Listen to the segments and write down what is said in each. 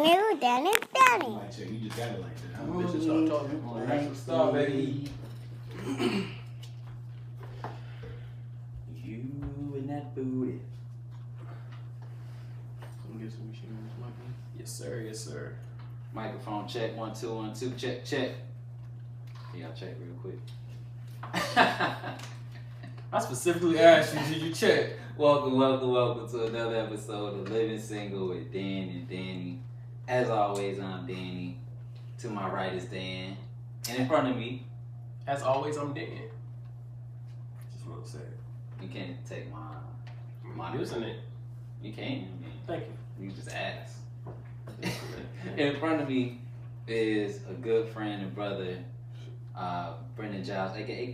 Danny. Mic check. You just got it like that. Come on, bitch, start talking. That's some stuff, baby. You and that booty. Let me get some machine on this microphone. Yes, sir. Yes, sir. Microphone check. 1 2 1 2. Check. Can y'all check real quick? I specifically asked you, did you check? Welcome to another episode of Living Single with Dan and Danny. As always, I'm Danny. To my right is Dan. And in front of me, As always, I'm Dan. Just want to say it. you can't take my I'm using it. You can. Thank you. You just ask. In front of me is a good friend and brother, Brendan Jiles, aka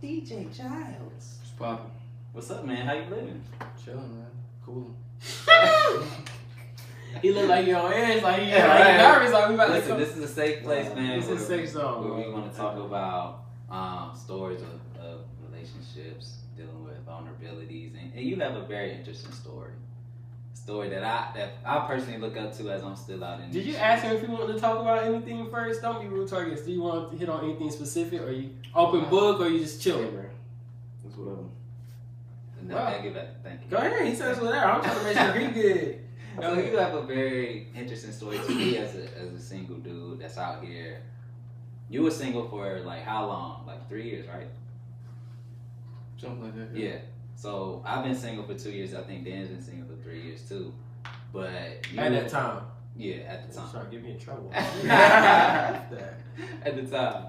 DJ Jiles. What's poppin'? What's up, man? How you living? Chillin', man. Cool. He look like you on edge, like he right. nervous, like we about Listen, to come. this is a safe place, man. This is a safe zone. Where we want to talk about stories of relationships, dealing with vulnerabilities, and you have a very interesting story. Story that I personally look up to as I'm still out in. Did you ask him if he wanted to talk about anything first? Don't be rude to our guests. Do you want to hit on anything specific, or you open book, or you just chilling, bro? That's whatever. No, Wow. thank you. Thank you. Go ahead. He says whatever. I'm trying to make sure he good. So you have a very interesting story to me as a single dude that's out here. You were single for like how long? Like 3 years, right? Something like that. Yeah. So I've been single for 2 years. I think Dan's been single for 3 years too. But At that time. Yeah, at the time. Trying to get me in trouble. At the time.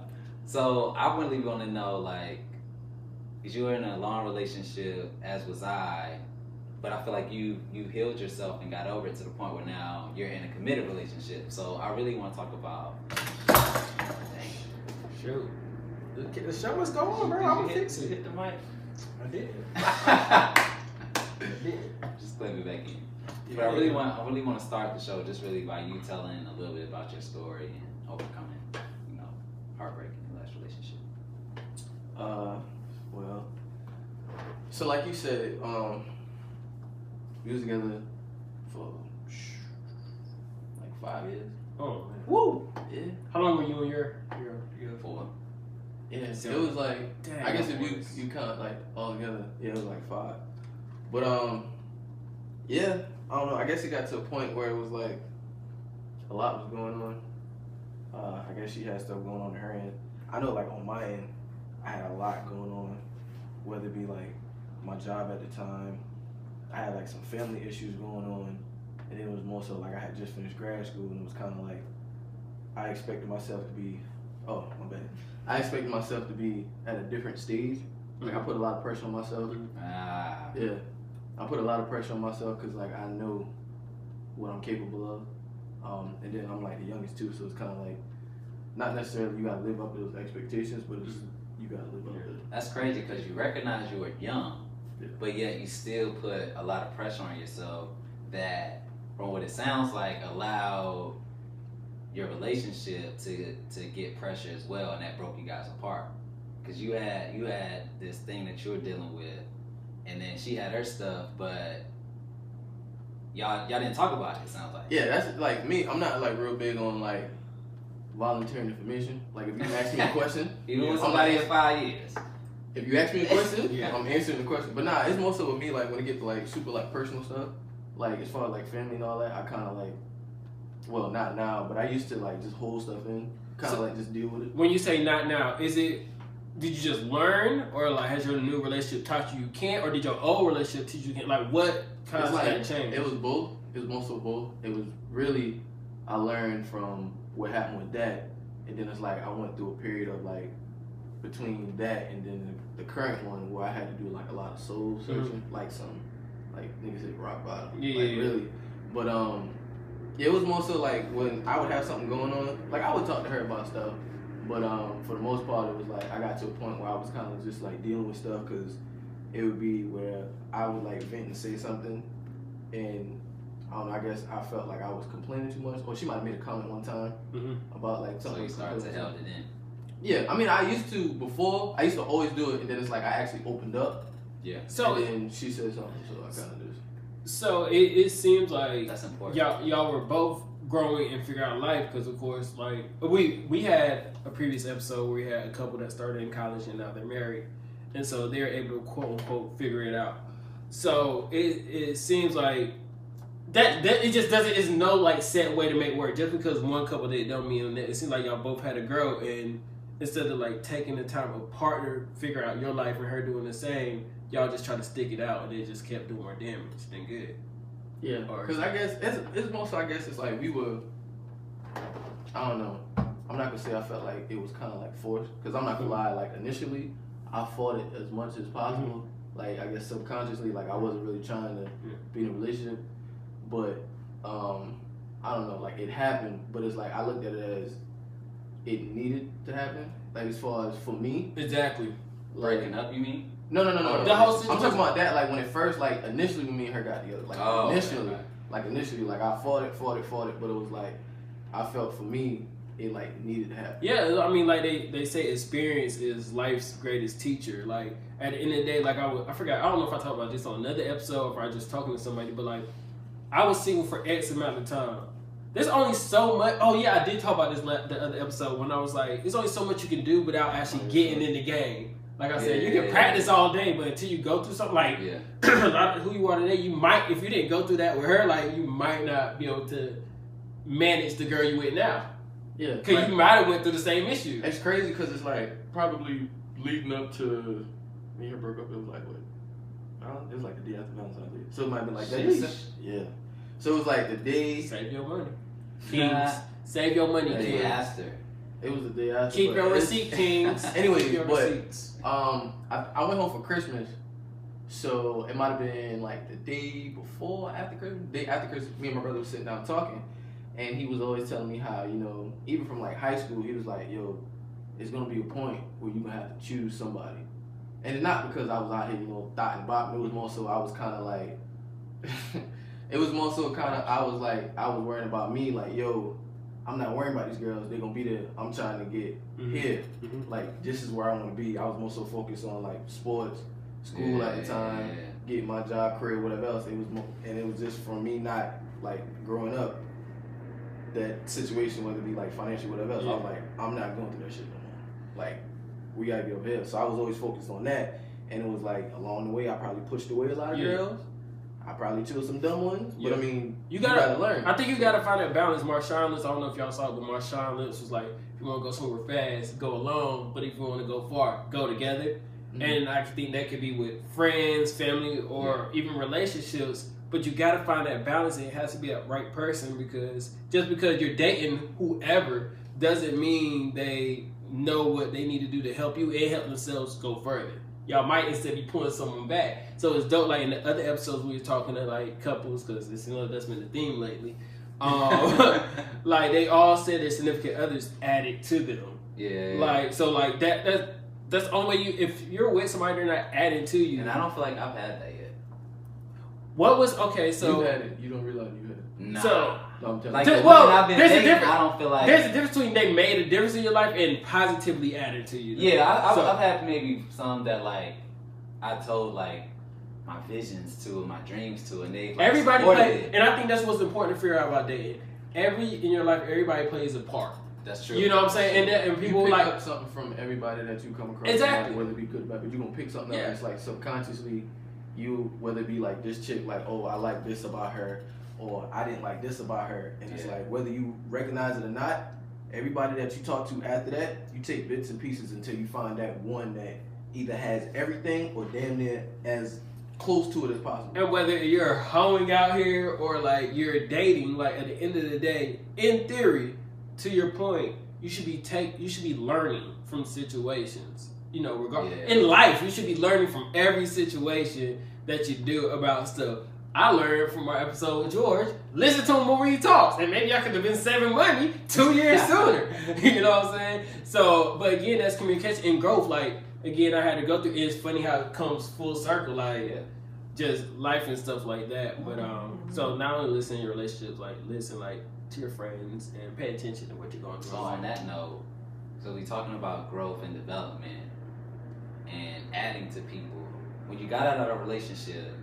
So I really want to know, like, because you were in a long relationship, as was I, but I feel like you healed yourself and got over it to the point where now you're in a committed relationship. So I really want to talk about. Shoot. The show must go on, bro. I'm gonna fix it. Hit the mic. I did. Just let me back in. But I really want to start the show just really by you telling a little bit about your story and overcoming, heartbreak in your last relationship. Well, so like you said, we was together for like 5 years. Oh man. Woo! Yeah. How long were you and your 4. Yeah. So- It was like, Damn, I guess if boys. you count like all together, yeah, it was like 5. But yeah, I don't know. I guess it got to a point where it was like a lot was going on. I guess she had stuff going on her end. I know, like on my end, I had a lot going on, whether it be like my job at the time. I had like some family issues going on, and it was more so like I had just finished grad school, and it was kind of like I expected myself to be. Oh, my bad. I expected myself to be at a different stage. Like I put a lot of pressure on myself. Yeah, I put a lot of pressure on myself because like I know what I'm capable of, and then I'm like the youngest too, so it's kind of like not necessarily you gotta live up to those expectations, but it's you gotta live up to it. That's crazy because you recognize you were young, but yet you still put a lot of pressure on yourself that, from what it sounds like, allowed your relationship to get pressure as well, and that broke you guys apart. Because you had this thing that you were dealing with, and then she had her stuff, but y'all didn't talk about it. It sounds like. Yeah, that's like me. I'm not like real big on like volunteering information. Like if you ask me a question, even with somebody in 5 years. If you ask me a question, Yeah. I'm answering the question. But nah, it's more so with me like when it gets to like super like personal stuff, like as far as like family and all that, I kind of like, well not now, but I used to like just hold stuff in, kind of like just deal with it. When you say not now, did you just learn, or like has your new relationship taught you can't, or did your old relationship teach you can't? Like what kind It's of like, that change? it was both. It was more so both. It was really, I learned from what happened with that, and then it's like I went through a period of like between that and then the current one where I had to do like a lot of soul searching, like some like niggas hit rock bottom, Yeah, like yeah. really. But it was more so like when I would have something going on, like I would talk to her about stuff, but for the most part it was like I got to a point where I was kind of just like dealing with stuff because it would be where I would like vent and say something, and I don't know, I guess I felt like I was complaining too much, or she might have made a comment one time about like something. So you started to held it in. Yeah, I mean, I used to before. I used to always do it, and then it's like I actually opened up. Yeah. So and then she said something, so I kind of just. So it seems like That's important. y'all were both growing and figure out life. Because of course, like we had a previous episode where we had a couple that started in college and now they're married, and so they're able to quote unquote figure it out. So it seems like that it just doesn't is no like set way to make work. Just because one couple did don't mean that. It seems like y'all both had to grow, and instead of like taking the time of partner figure out your life and her doing the same, y'all just try to stick it out, and it just kept doing more damage than good. Yeah, because I guess it's mostly, I guess it's like we were, I don't know, I'm not gonna say I felt like it was kind of like forced, because I'm not gonna lie, like initially I fought it as much as possible. Like I guess subconsciously, like I wasn't really trying to be in a relationship, but I don't know, like it happened, but it's like I looked at it as it needed to happen, like as far as for me. Exactly. Like, Breaking up, you mean? No. The whole I'm talking about that, like when it first, like initially when me and her got together, like initially, like I fought it, but it was like I felt for me it like needed to happen. Yeah, I mean, like they say experience is life's greatest teacher. Like at the end of the day, like I forgot, I don't know if I talked about this on another episode or if I was just talking to somebody, but like I was single for X amount of time. There's only so much. Oh yeah, I did talk about this the other episode when I was like, there's only so much you can do without actually getting in the game. Like I said, you can practice all day, but until you go through something like a lot of who you are today, you might, if you didn't go through that with her, like you might not be able to manage the girl you with now. Yeah, because like, you might have went through the same issue. It's crazy because it's like probably leading up to me and her broke up. It was like what? It was like the day after Valentine's Day, so it might have been like that. Yeah. So it was like the day. Save your money, Kings. Save your money, the Kings. day after. It was the day after. Keep your receipt, Kings. Anyway, but receipts. I went home for Christmas, so it might have been like the day before, after Christmas. Day after Christmas, me and my brother was sitting down talking, and he was always telling me how, you know, even from like high school, he was like, yo, it's gonna be a point where you're gonna have to choose somebody. And it's not because I was out here, you know, thought and bopping. It was more so I was kind of like, it was more so kind of, I was worrying about me, like, yo, I'm not worrying about these girls. They're gonna be there. I'm trying to get here. Like, this is where I want to be. I was more so focused on like sports, school at the time, getting my job, career, whatever else. It was more, and it was just from me not like growing up. That situation, whether it be like financial, whatever else, I was like, I'm not going through that shit no more. Like, we gotta get up here. So I was always focused on that, and it was like along the way, I probably pushed away a lot of girls. I probably chose some dumb ones, but I mean, you gotta learn. I think you gotta find that balance. Marshawn Lynch, I don't know if y'all saw it, but Marshawn Lynch was like, if you want to go somewhere fast, go alone. But if you want to go far, go together. And I think that could be with friends, family, or even relationships. But you gotta find that balance, and it has to be that right person, because just because you're dating whoever doesn't mean they know what they need to do to help you and help themselves go further. Y'all might instead be pulling someone back. So it's dope. Like in the other episodes, we were talking to like couples, because it's, you know, that's been the theme lately. Like they all said their significant others added to them. Like so, like that's the only way you. If you're with somebody, they're not adding to you. And I don't feel like I've had that yet. What was okay? So you had it. You don't realize you had it. Nah. So like well, there's dating, a difference. I don't feel like there's a difference between they made a difference in your life and positively added to you. Yeah, I've had maybe some that like I told like my visions to, my dreams to, and they like, everybody plays, and I think that's what's important to figure out about dating. In your life, everybody plays a part. That's true. You know what I'm saying? And people you pick like up something from everybody that you come across. Exactly. Whether it be good or bad, but you're gonna pick something that's like subconsciously. You, whether it be like this chick, like, oh, I like this about her, or I didn't like this about her, and it's like whether you recognize it or not, everybody that you talk to after that, you take bits and pieces until you find that one that either has everything or damn near as close to it as possible. And whether you're hoeing out here or like you're dating, like at the end of the day, in theory, to your point, you should be learning from situations. You know, in life, you should be learning from every situation that you do about stuff. I learned from our episode with George. Listen to him when he talks, and maybe I could have been saving money 2 years sooner. You know what I'm saying? So, but again, that's communication and growth. Like again, I had to go through. It's funny how it comes full circle, like just life and stuff like that. But so not only listen to your relationships, like listen like to your friends and pay attention to what you're going through. So on that note, so we talking about growth and development and adding to people. When you got out of a relationship,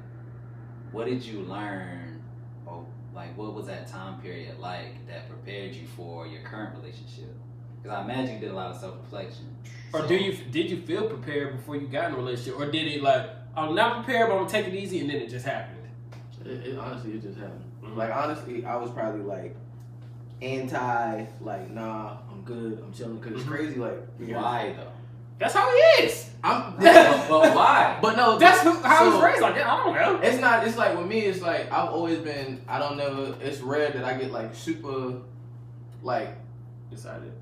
what did you learn, or like what was that time period like that prepared you for your current relationship? Because I imagine you did a lot of self-reflection. Or did you feel prepared before you got in a relationship? Or did it like, I'm not prepared, but I'm going to take it easy, and then it just happened? It honestly, it just happened. Like, honestly, I was probably, like, anti, like, nah, I'm good, I'm chilling. Because it's crazy, like... Why, though? That's how he is. But why? But no, that's how he's raised. Like, I don't know. It's not. It's like with me. It's like I've always been. I don't know. It's rare that I get like super, like excited,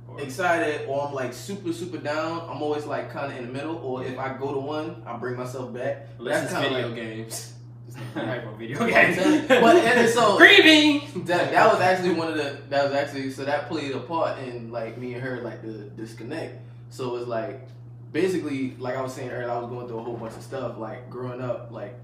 or I'm like super down. I'm always like kind of in the middle. Or if I go to one, I bring myself back. That's kind of video games. Hype on video games. But and so creepy. That was actually one of the. That was actually so that played a part in like me and her like the disconnect. So it's like. Basically, like I was saying earlier, I was going through a whole bunch of stuff. Like growing up, like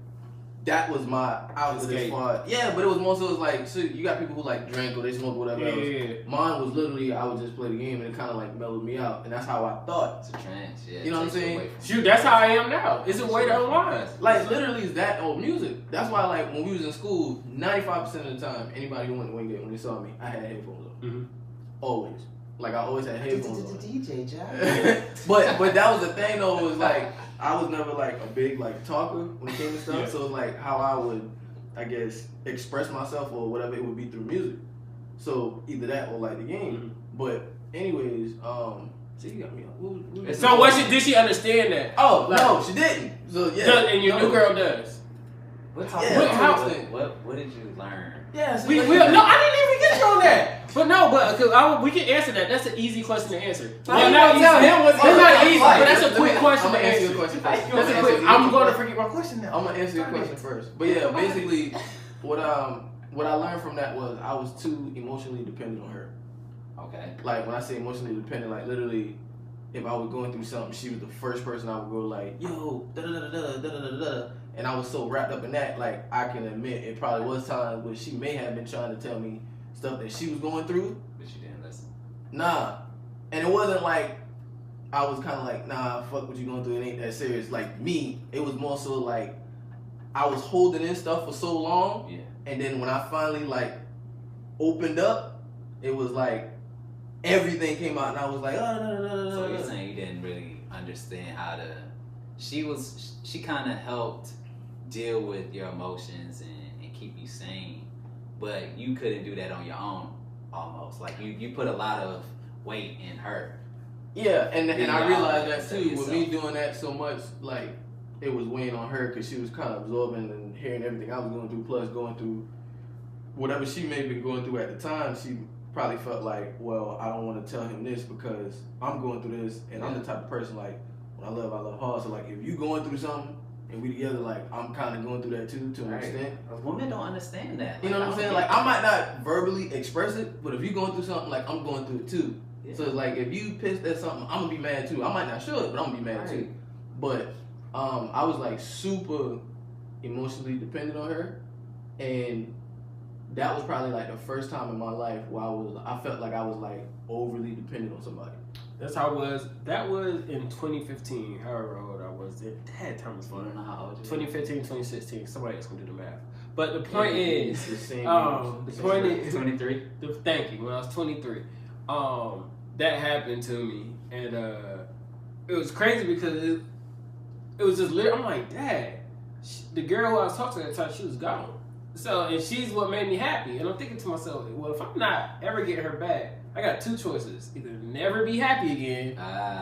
that was my outlet as far. Yeah, but it was more so like so you got people who like drink or they smoke or whatever else. Yeah. Mine was literally I would just play the game and it kind of like mellowed me out, and that's how I thought. It's a trance, yeah. You know what I'm saying? Shoot, that's how I am now. It's a way to unwind. Like literally, is that old music? That's why like when we was in school, 95% of the time, anybody who went to Wingate when they saw me, I had headphones on. Mm-hmm. Always. Like I always had headphones on. DJ Jiles. but that was the thing though, was like I was never like a big like talker when it came to stuff. Yeah. So it's like how I would, I guess, express myself or whatever, it would be through music. So either that or like the game. Mm-hmm. But anyways, so you got me. So did she understand that? Oh like, no, she didn't. So yeah, and your new girl does. What did you learn? Yeah, so no, I didn't even get you on that. But no, because we can answer that. That's an easy question to answer. Well, not easy. It's not easy, but that's a quick question to answer. answer. I'm going to forget my question now. I'm gonna answer your question first. But yeah, basically, what I learned from that was I was too emotionally dependent on her. Okay. Like when I say emotionally dependent, like literally, if I was going through something, she was the first person I would go like, yo, da da da da da da da. And I was so wrapped up in that, like I can admit it probably was times where she may have been trying to tell me stuff that she was going through. But you didn't listen. Nah. And it wasn't like I was kind of like, nah, fuck what you going through, it ain't that serious. Like me, it was more so like I was holding in stuff for so long. Yeah. And then when I finally like opened up, it was like everything came out and I was like, So you're saying you didn't really understand how to... She kind of helped deal with your emotions and keep you sane, but you couldn't do that on your own almost. Like you put a lot of weight in her. Yeah, and I realized that too. With me doing that so much, like it was weighing on her because she was kind of absorbing and hearing everything I was going through, plus going through whatever she may have been going through at the time. She probably felt like, well, I don't want to tell him this because I'm going through this, and I'm the type of person like when I love hard. So like if you going through something and we together, like I'm kind of going through that too to an extent. Women don't understand that. You know what I'm saying? Like I might not verbally express it, but if you going through something, like I'm going through it too. Yeah. So it's like if you pissed at something, I'm gonna be mad too. I might not show it, but I'm gonna be mad too. But I was like super emotionally dependent on her, and that was probably like the first time in my life where I felt like I was like overly dependent on somebody. That's how it was. That was in 2015, however old I was. That time was fun. I don't know how old you 2015, 2016. Somebody else can do the math. But the point is, the same the point is 23. Thank you. When I was 23, that happened to me, and it was crazy because it was just literally. I'm like, Dad, the girl who I was talking to at the time, she was gone. So, and she's what made me happy. And I'm thinking to myself, well, if I'm not ever getting her back, I got two choices: either never be happy again,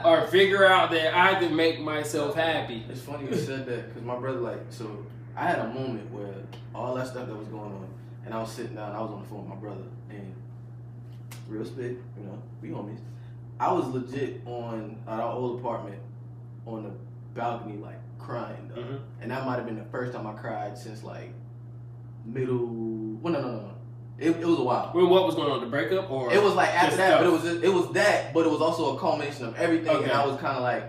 or figure out that I can make myself happy. It's funny you said that because my brother, like, so I had a moment where all that stuff that was going on, and I was sitting down, I was on the phone with my brother, and real spit, you know, we homies. I was legit on our old apartment on the balcony, like crying, though. Mm-hmm. And that might have been the first time I cried since like middle. Well, no. It was a while. When what was going on? The breakup, or it was like after that, but it was that, but it was also a culmination of everything. Okay. And I was kind of like,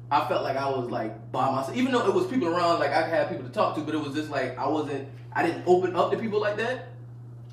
I felt like I was like by myself, even though it was people around, like I had people to talk to, but it was just like I didn't open up to people like that,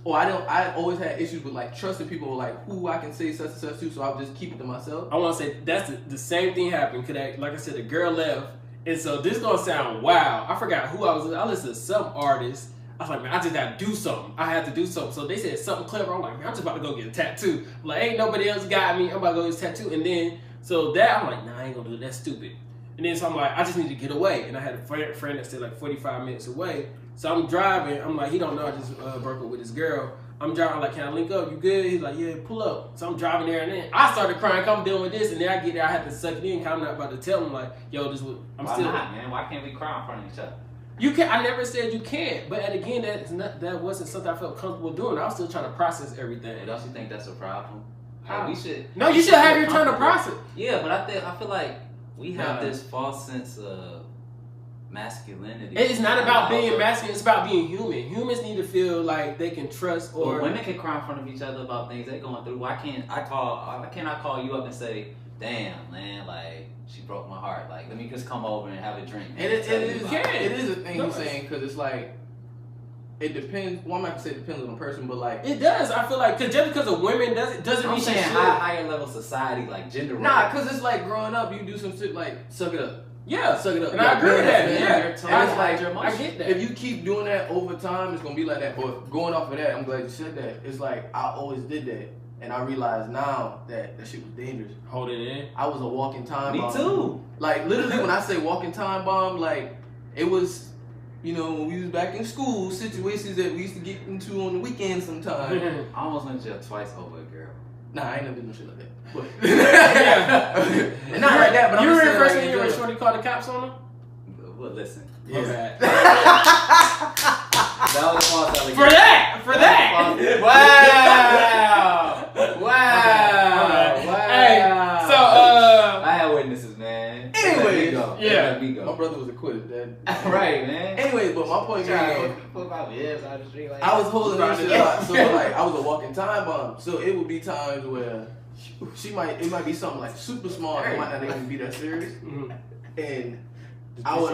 or I always had issues with like trusting people, like who I can say such and such to, so I would just keep it to myself. I want to say that's the same thing happened. Cause like I said, the girl left, and so this is gonna sound wild. I forgot who I was. I listened to some artist. I was like, man, I just gotta do something. I had to do something. So they said something clever. I'm like, man, I'm just about to go get a tattoo. I'm like, ain't nobody else got me. I'm about to go get a tattoo. And then, so that, I'm like, nah, I ain't gonna do it. That's stupid. And then, so I'm like, I just need to get away. And I had a friend that stayed like 45 minutes away. So I'm driving. I'm like, he don't know I just broke up with his girl. I'm driving, like, can I link up? You good? He's like, yeah, pull up. So I'm driving there, and then I started crying. I'm dealing with this, and then I get there. I have to suck it in. I'm not about to tell him, like, yo, this was. Why still. Not, man? Why can't we cry in front of each other? You can. I never said you can't, but again, that wasn't something I felt comfortable doing. I was still trying to process everything. Don't you think that's a problem? How? Like, we should. No, you should have your turn to process. Yeah, but I feel like we have this false sense of masculinity. It's not about being masculine. It's about being human. Humans need to feel like they can trust. Or women can cry in front of each other about things they're going through. Why can't I call you up and say, "Damn, man, like she broke my heart. Like, let me just come over and have a drink." And it is a thing you're saying, because it's like, it depends. Well, I'm not gonna say it depends on the person, but like it does. I feel like just because of women doesn't mean saying higher level society, like gender. Nah, because it's like growing up, you do some shit like suck it up. Yeah, suck it up. And I agree with that. Man. Yeah, And it's like I get that. If you keep doing that over time, it's gonna be like that. But going off of that, I'm glad you said that. It's like I always did that, and I realize now that shit was dangerous. Hold it in. I was a walking time bomb. Me too. Like literally, when I say walking time bomb, like it was, you know, when we was back in school, situations that we used to get into on the weekends sometimes. I almost went to jail twice over a girl. Nah, I ain't never did no shit like that. But and not like that. But you I'm were just the first saying, thing you were shorty called the cops on him. Well, listen. Yeah. That was a false allegation. For that. Wow. Hey, so I had witnesses, man. Anyway, let me go. My brother was acquitted, Dad. Right, man. Anyways, but my point being, Put my ears out the street like I was holding her shit up, so like I was a walking time bomb. So it would be times where it might be something like super small, it might not even be that serious, and I would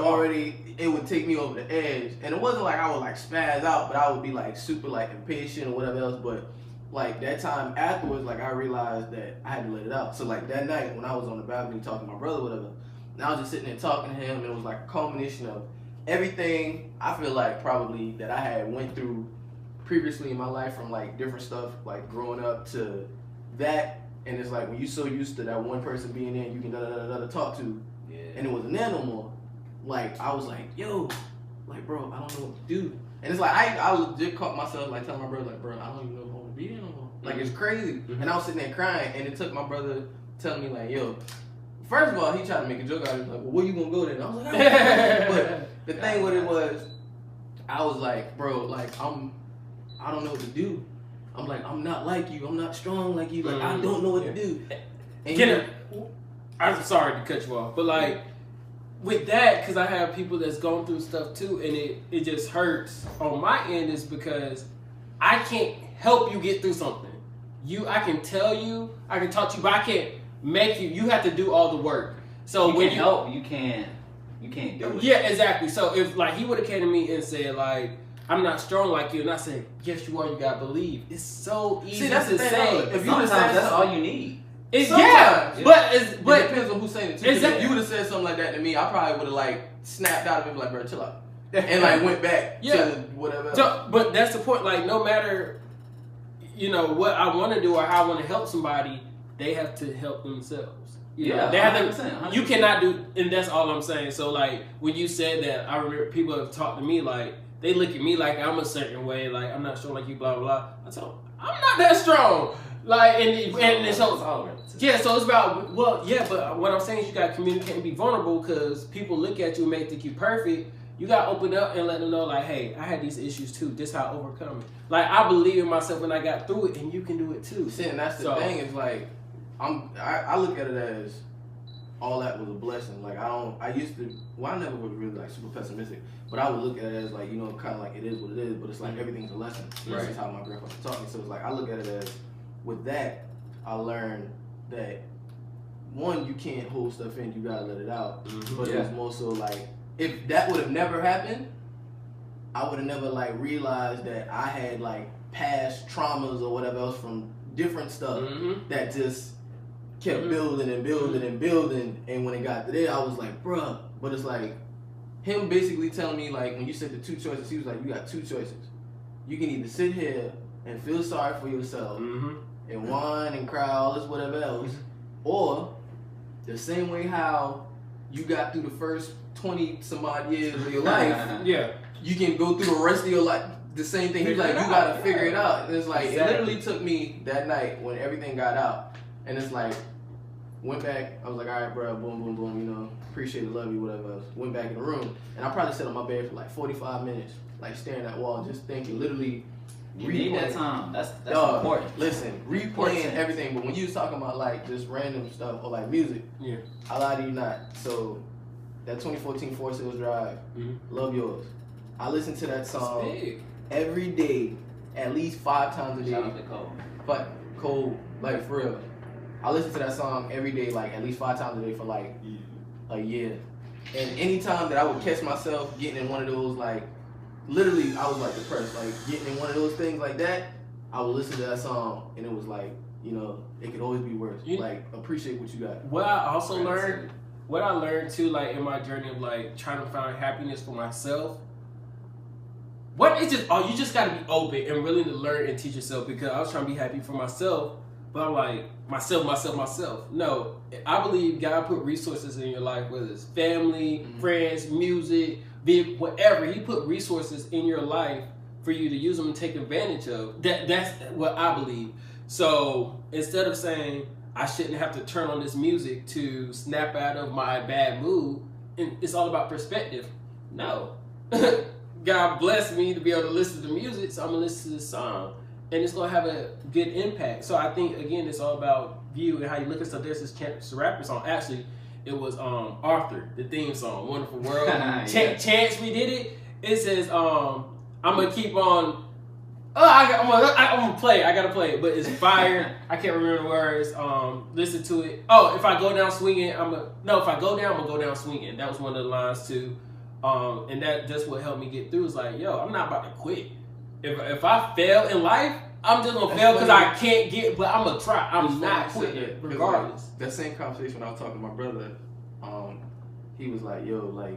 it would take me over the edge, and it wasn't like I would like spaz out, but I would be like super like impatient or whatever else. But like that time afterwards, like I realized that I had to let it out. So like that night when I was on the balcony talking to my brother, whatever, and I was just sitting there talking to him, and it was like a culmination of everything I feel like probably that I had went through previously in my life, from like different stuff, like growing up to that. And it's like when you're so used to that one person being there, you can talk to, and it wasn't there no more. Like I was like, yo, like bro, I don't know what to do. And it's like I legit caught myself like telling my brother like, bro, I don't even know if I want to be there no more. Like it's crazy. And I was sitting there crying, and it took my brother telling me like, yo, first of all, he tried to make a joke out of it, like, well, where you gonna go then? I was like, oh. But the thing with it was, I was like, bro, like I don't know what to do. I'm like, I'm not like you. I'm not strong like you. Like I don't know what to do. And I'm sorry to cut you off, but like with that, because I have people that's going through stuff too, and it just hurts on my end, is because I can't help you get through something. I can tell you, I can talk to you, but I can't make you. You have to do all the work. So you when can help, you can't do it. Yeah, exactly. So if like he would have came to me and said like, I'm not strong like you, and I said, yes you are, you gotta believe. It's so easy to say. If you that's all you need. But it depends on who's saying it to you. Exactly. If you would have said something like that to me, I probably would have like snapped out of it and be like, bro, chill out. And like went back to whatever. So, but that's the point, like no matter what I want to do or how I want to help somebody, they have to help themselves. They have to. 100%. You cannot do, and that's all I'm saying. So like when you said that, I remember people have talked to me like, they look at me like I'm a certain way, like I'm not strong like you, blah blah blah. I tell them, I'm not that strong. Like so it's about but what I'm saying is you gotta communicate and be vulnerable, because people look at you and may think you perfect. You gotta open up and let them know like, hey, I had these issues too. This how I overcome it. Like I believe in myself when I got through it, and you can do it too. See, and that's the thing is like, I look at it as all that was a blessing. Like I never was really like super pessimistic, but I would look at it as like, kind of like it is what it is, but it's like everything's a lesson. This is how my grandfather taught me. So it's like I look at it as, with that, I learned that one, you can't hold stuff in, you gotta let it out. But it was more so like, if that would have never happened, I would have never like realized that I had like past traumas or whatever else from different stuff that just kept building and building and building. And when it got to there, I was like, bruh. But it's like, him basically telling me, like, when you said the two choices, he was like, you got two choices. You can either sit here and feel sorry for yourself and whine and cry, all this whatever else, or the same way how you got through the first 20 some odd years of your life, you can go through the rest of your life. The same thing. He's like, you gotta figure it out. And it's like, it literally took me that night when everything got out, and it's like, went back. I was like, all right, bro, boom, boom, boom. You know, appreciate it, love you, whatever else. Went back in the room, and I probably sat on my bed for like 45 minutes, like staring at the wall, just thinking, literally. You need that time. That's important. Listen, replaying everything. But when you was talking about like just random stuff or like music, I lie to you not. So that 2014 Forest Hills Drive, Love Yours. I listen to that song every day, at least 5 times a day. Shout out to Cole. But Cole, like for real. I listen to that song every day, like at least 5 times a day for like a year. And anytime that I would catch myself getting in one of those like, literally, I was like depressed, like getting in one of those things like that, I would listen to that song and it was like, you know, it could always be worse. Like, appreciate what you got. What I also learned, too, like in my journey of like trying to find happiness for myself, you just gotta be open and willing to learn and teach yourself, because I was trying to be happy for myself, but I'm like, myself. No, I believe God put resources in your life, whether it's family, friends, music, whatever. He put resources in your life for you to use them and take advantage of. That's what I believe. So instead of saying I shouldn't have to turn on this music to snap out of my bad mood, and it's all about perspective. No. God blessed me to be able to listen to music, so I'm gonna listen to this song, and it's gonna have a good impact. So I think again, it's all about view and how you look at stuff. There's this rapper song, actually. It was Arthur, the theme song, Wonderful World. Chance redid it. It says, I'm gonna keep on. I'm gonna play it. I gotta play it, but it's fire. I can't remember the words. Listen to it. Oh, if I go down swinging, if I go down, I'm gonna go down swinging. That was one of the lines too. And that's what helped me get through. It's like, yo, I'm not about to quit. If I fail in life, I'm just gonna fail because I can't get, but I'm gonna try. I'm not quitting regardless. Like, that same conversation when I was talking to my brother, he was like, yo, like,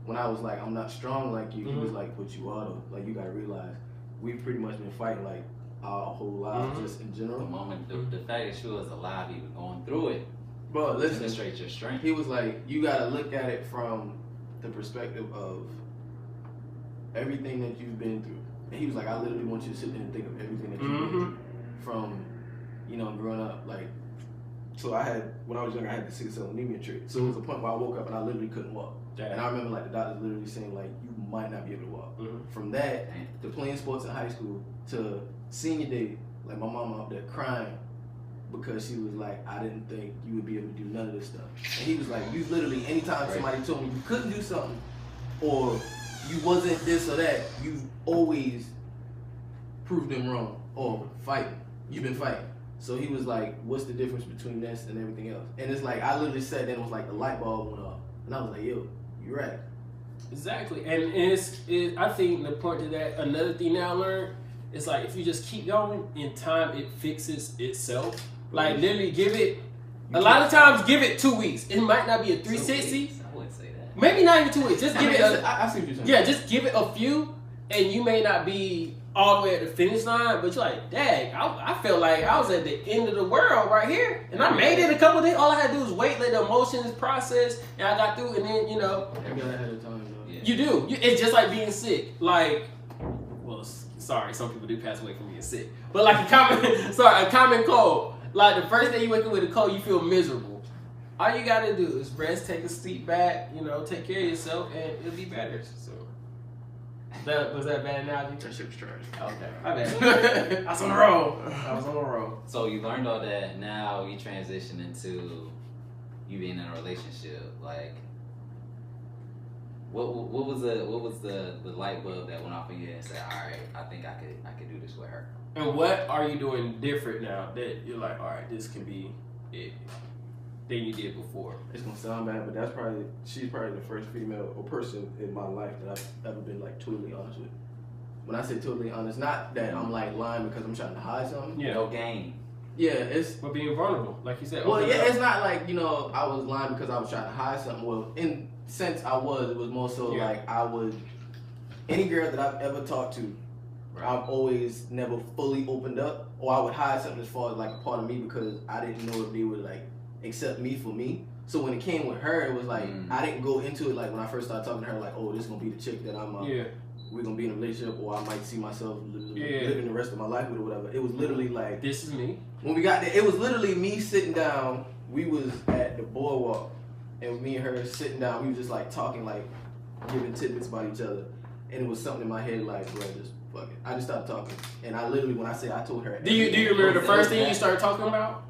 when I was like, I'm not strong like you, he was like, but you are though. Like, you gotta realize, we've pretty much been fighting like our whole lives just in general. The moment, the fact that you was alive, even going through it, but listen, demonstrates your strength. He was like, you gotta look at it from the perspective of everything that you've been through. And he was like, I literally want you to sit there and think of everything that you've been through from, you know, growing up. Like, so when I was younger, I had the sickle cell anemia trait. So it was a point where I woke up and I literally couldn't walk. And I remember like the doctors literally saying like, you might not be able to walk. From that to playing sports in high school to senior day, like my mama up there crying because she was like, I didn't think you would be able to do none of this stuff. And he was like, you literally, anytime somebody told me you couldn't do something or you wasn't this or that, you always proved them wrong or fighting. You've been fighting. So he was like, what's the difference between this and everything else? And it's like, I literally sat there and it was like the light bulb went off. And I was like, yo, you're right. Exactly. And I think the point to that, another thing that I learned, is like, if you just keep going, in time, it fixes itself. Like, literally give it, a lot of times, give it 2 weeks. It might not be a 360. I wouldn't say that. Maybe not even 2 weeks. Just give it I see what you're saying. Yeah, just give it a few, and you may not be all the way at the finish line, but you're like, dang, I felt like I was at the end of the world right here, and I made it a couple of days. All I had to do was wait, let the emotions process, and I got through, and then, you know. Every other ahead of time, though. Yeah. You do. It's just like being sick. Like, well, sorry, some people do pass away from being sick, but like a common cold. Like, the first day you wake up with a cold, you feel miserable. All you gotta do is rest, take a seat back, you know, take care of yourself, and it'll be better. So, was that a bad analogy? That shit was trash. Okay, my bad. I was on the roll. So you learned all that. Now you transition into you being in a relationship. Like, what was the light bulb that went off in you and said, all right, I think I could do this with her. And what are you doing different now that you're like, all right, this can be it than you did before? It's gonna sound bad, but she's probably the first female or person in my life that I've ever been like totally honest with. When I say totally honest, not that I'm like lying because I'm trying to hide something. Yeah. No game. Yeah, it's but being vulnerable, like you said. Well, yeah, it's not like, you know, I was lying because I was trying to hide something. Well, in since it was more so like I would, any girl that I've ever talked to, I've always never fully opened up, or I would hide something as far as like a part of me because I didn't know if they would like accept me for me. So when it came with her, it was like I didn't go into it like when I first started talking to her like, oh, this is gonna be the chick that I'm we're gonna be in a relationship, or I might see myself living the rest of my life with or whatever. It was literally like, this is me. When we got there, it was literally me sitting down. We was at the boardwalk, and me and her sitting down. We was just like talking, like giving tidbits about each other, and it was something in my head like, bro, just fuck it. I just started talking, and I literally, when I say I told her. Do you remember the first thing you started talking about?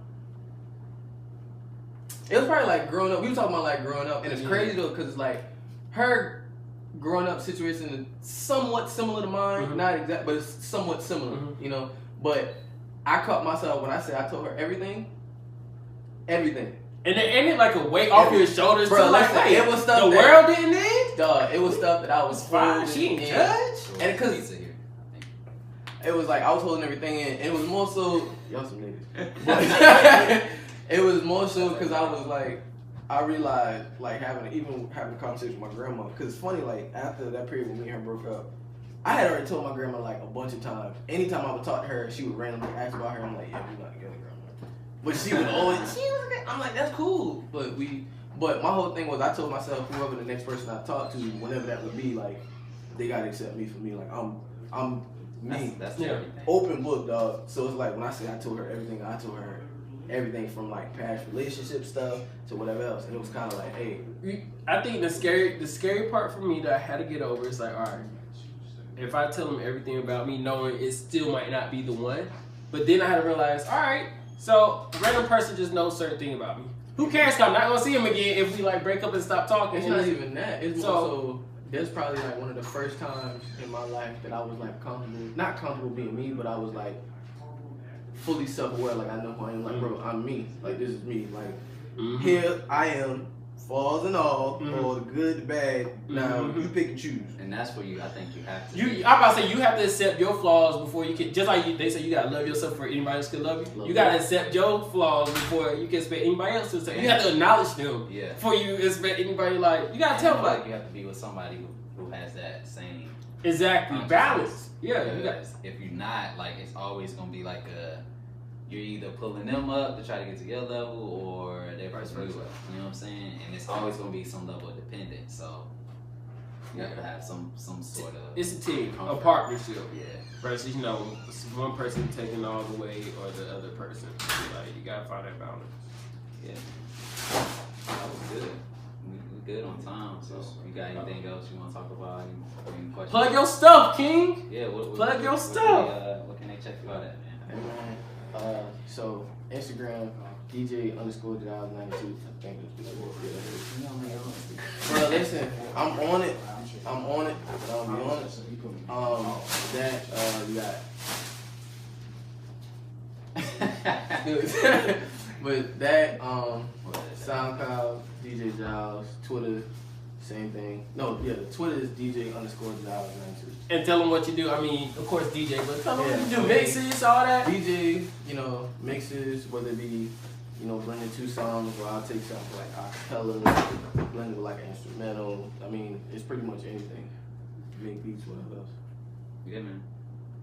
It was probably like growing up. We were talking about like growing up, and it's crazy though, cause it's like her growing up situation is somewhat similar to mine, not exact, but it's somewhat similar, you know. But I caught myself when I said I told her everything. And it like a weight off your shoulders, bro. Too, Like, it was stuff the world didn't end. Dog, it was stuff that I was fine. She ain't judge. And because it was like I was holding everything in, and it was more so y'all some niggas. It was more so because I was like, I realized like having a conversation with my grandma. Because it's funny, like after that period when me and her broke up, I had already told my grandma like a bunch of times. Anytime I would talk to her, she would randomly ask about her. I'm like, yeah, we're not together, grandma. But she would always, I'm like, that's cool. But my whole thing was I told myself whoever the next person I talk to, whenever that would be, like they gotta accept me for me. Like I'm me. That's everything. Open book, dog. So it's like when I say I told her everything, I told her everything from like past relationship stuff to whatever else, and it was kind of like, hey. I think the scary part for me that I had to get over is like, all right, if I tell them everything about me, knowing it still might not be the one, but then I had to realize, all right, so a random person just knows certain thing about me. Who cares? 'Cause I'm not gonna see him again if we like break up and stop talking. It's not even that. It's more so. That's probably like one of the first times in my life that I was like not comfortable being me, but I was like fully self-aware. Like I know who I am. Like bro, I'm me. Like this is me. Like here I am, flaws and all, or the good, the bad. Now you pick and choose. And that's where I think you have to. I'm about to say you have to accept your flaws before you can. Just like they say, you gotta love yourself before anybody else can love you. You gotta accept your flaws before you can expect anybody else to say. You have to acknowledge them before you expect anybody. Like you gotta tell them. Like you have to be with somebody who has that same balance. Yeah. If you're not, like it's always gonna be like you're either pulling them up to try to get to your level, or they're vice versa. You know what I'm saying? And it's always gonna be some level of dependence. So you have to have some sort of. It's a team, a partnership. Yeah. Versus, one person taking all the way or the other person. Like you gotta find that balance. Yeah. That was good. We good on time. So you got anything else you want to talk about? Any questions? Plug your stuff, King. Yeah. Plug your stuff. What can they check you out at, man? Hey, man. So Instagram DJ_Jiles92. I think it's bro, listen, I'm on it. But I'll be honest. You got. But that SoundCloud DJ Jiles, Twitter same thing. No, yeah, Twitter is DJ_Jiles92. And tell them what you do. I mean, of course DJ, but tell them what you do. Mixes, all that. DJ, mixes, whether it be, blending two songs, or I'll take something like acapella, blend it with like an instrumental. I mean, it's pretty much anything. Make beats, whatever else. Yeah, man.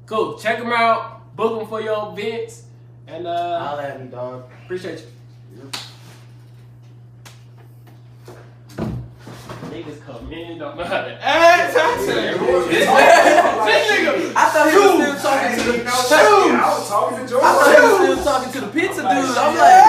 Cool. Check them out. Book them for your events. And holla at me, dog. Appreciate you. Niggas come in, don't know how to act. This nigga. I thought he was still talking to the I was talking to George. I thought he was still talking to the pizza dude. I'm like,